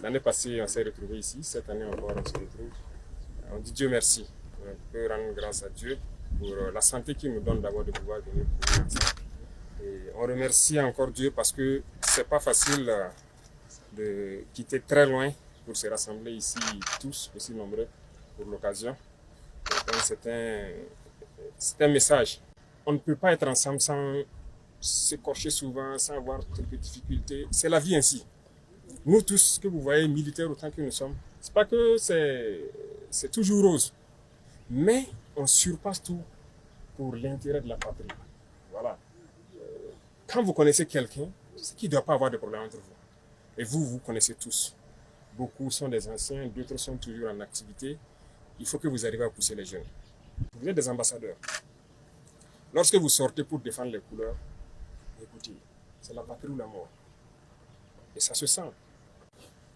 L'année passée, on s'est retrouvés ici. Cette année encore, on se retrouve. On dit Dieu merci. On peut rendre grâce à Dieu pour la santé qu'il nous donne d'abord de pouvoir venir pour ensemble. Et on remercie encore Dieu parce que c'est pas facile de quitter très loin pour se rassembler ici tous aussi nombreux pour l'occasion. Donc c'est un message. On ne peut pas être ensemble sans s'écorcher souvent, sans avoir quelques difficultés. C'est la vie ainsi. Nous tous, que vous voyez, militaires autant que nous sommes, c'est pas que c'est toujours rose, mais on surpasse tout pour l'intérêt de la patrie. Voilà. Quand vous connaissez quelqu'un, c'est qu'il ne doit pas avoir de problème entre vous. Et vous connaissez tous. Beaucoup sont des anciens, d'autres sont toujours en activité. Il faut que vous arriviez à pousser les jeunes. Vous êtes des ambassadeurs. Lorsque vous sortez pour défendre les couleurs, écoutez, c'est la patrie ou la mort. Et ça se sent.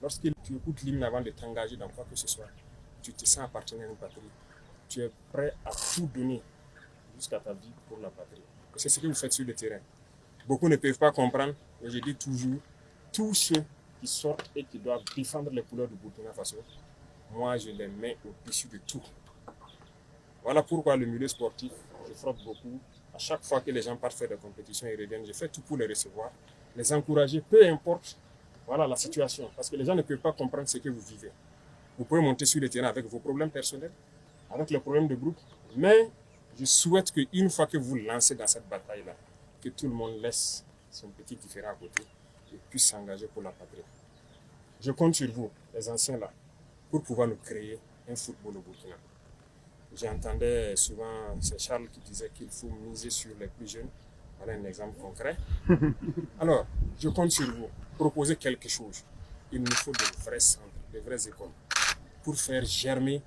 Lorsque tu écoutes l'hymne avant de t'engager dans quoi que ce soit, tu te sens appartenir à une patrie. Tu es prêt à tout donner jusqu'à ta vie pour la patrie. Et c'est ce que vous faites sur le terrain. Beaucoup ne peuvent pas comprendre, mais je dis toujours, tous ceux qui sortent et qui doivent défendre les couleurs du Burkina Faso, moi je les mets au-dessus de tout. Voilà pourquoi le milieu sportif, je frotte beaucoup. À chaque fois que les gens partent faire des compétitions et reviennent, je fais tout pour les recevoir, les encourager, peu importe la situation. Parce que les gens ne peuvent pas comprendre ce que vous vivez. Vous pouvez monter sur le terrain avec vos problèmes personnels, avec les problèmes de groupe, mais je souhaite qu'une fois que vous lancez dans cette bataille-là, que tout le monde laisse son petit différend à côté et puisse s'engager pour la patrie. Je compte sur vous, les anciens là, pour pouvoir nous créer un football au Burkina. J'entendais souvent, c'est Charles qui disait qu'il faut miser sur les plus jeunes. Voilà un exemple concret. Alors, je compte sur vous. Proposer quelque chose. Il nous faut de vrais centres, de vraies écoles pour faire germer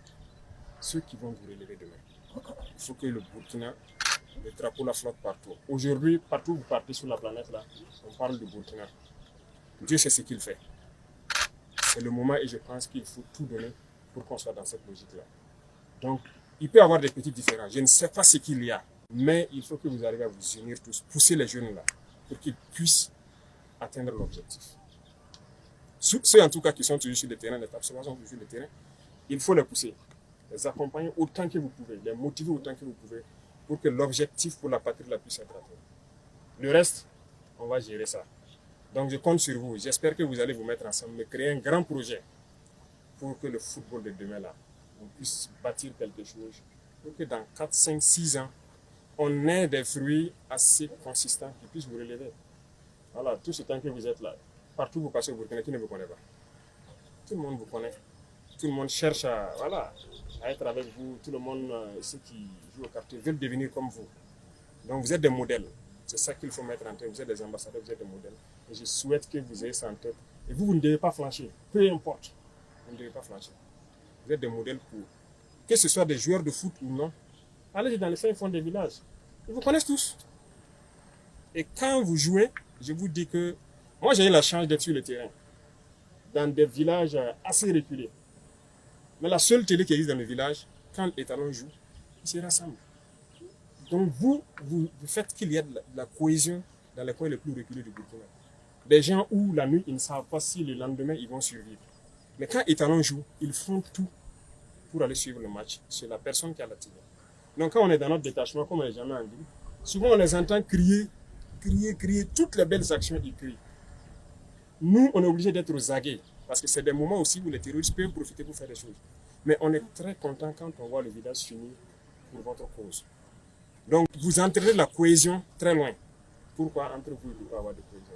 ceux qui vont vous relever demain. Il faut que le Burkina, le drapeau la flotte partout. Aujourd'hui, partout où vous partez sur la planète, là, on parle du Burkina. Dieu sait ce qu'il fait. C'est le moment et je pense qu'il faut tout donner pour qu'on soit dans cette logique-là. Donc, il peut y avoir des petits différends. Je ne sais pas ce qu'il y a, mais il faut que vous arriviez à vous unir tous, pousser les jeunes là, pour qu'ils puissent atteindre l'objectif. Ceux en tout cas qui sont toujours sur le terrain, les absolvants sont toujours sur le terrain, il faut les pousser, les accompagner autant que vous pouvez, les motiver autant que vous pouvez, pour que l'objectif pour la patrie la puisse être atteint. Le reste, on va gérer ça. Donc je compte sur vous. J'espère que vous allez vous mettre ensemble, me créer un grand projet pour que le football de demain là, on puisse bâtir quelque chose, pour que dans 4, 5, 6 ans, on ait des fruits assez consistants qui puissent vous relever. Voilà, tout ce temps que vous êtes là, partout où vous passez au Burkina, qui ne vous connaît pas. Tout le monde vous connaît. Tout le monde cherche à être avec vous. Tout le monde, ceux qui jouent au quartier, veulent devenir comme vous. Donc vous êtes des modèles. C'est ça qu'il faut mettre en tête. Vous êtes des ambassadeurs, vous êtes des modèles. Et je souhaite que vous ayez ça en tête. Et vous ne devez pas flancher. Peu importe. Vous ne devez pas flancher. Vous êtes des modèles pour, que ce soit des joueurs de foot ou non, allez dans les fins fonds des villages. Ils vous connaissent tous. Et quand vous jouez, je vous dis que moi j'ai eu la chance d'être sur le terrain, dans des villages assez reculés. Mais la seule télé qui existe dans le village, quand les talons jouent, ils se rassemblent. Donc vous faites qu'il y ait de la cohésion dans les coins les plus reculés du Burkina. Des gens où la nuit, ils ne savent pas si le lendemain ils vont survivre. Mais quand les talons jouent, ils font tout pour aller suivre le match. C'est la personne qui a la télé. Donc quand on est dans notre détachement, comme on n'est jamais en ville, souvent on les entend crier, toutes les belles actions, ils crient. Nous, on est obligé d'être aux aguets, parce que c'est des moments aussi où les terroristes peuvent profiter pour faire des choses. Mais on est très content quand on voit le village s'unir pour votre cause. Donc vous entraînez la cohésion très loin. Pourquoi entre vous, il doit y avoir de cohésion?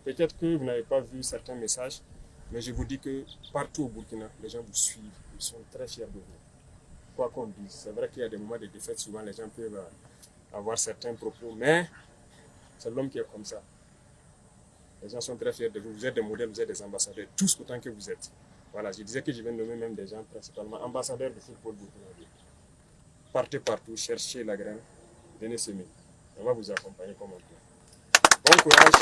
Peut-être que vous n'avez pas vu certains messages, mais je vous dis que partout au Burkina, les gens vous suivent, ils sont très fiers de vous. Quoi qu'on dise, c'est vrai qu'il y a des moments de défaite, souvent les gens peuvent avoir certains propos, mais c'est l'homme qui est comme ça. Les gens sont très fiers de vous, vous êtes des modèles, vous êtes des ambassadeurs, tous autant que vous êtes. Voilà, je disais que je viens de nommer même des gens principalement ambassadeurs du football burkinabé. Partez partout, cherchez la graine, venez semer. On va vous accompagner comme on peut. Bon courage.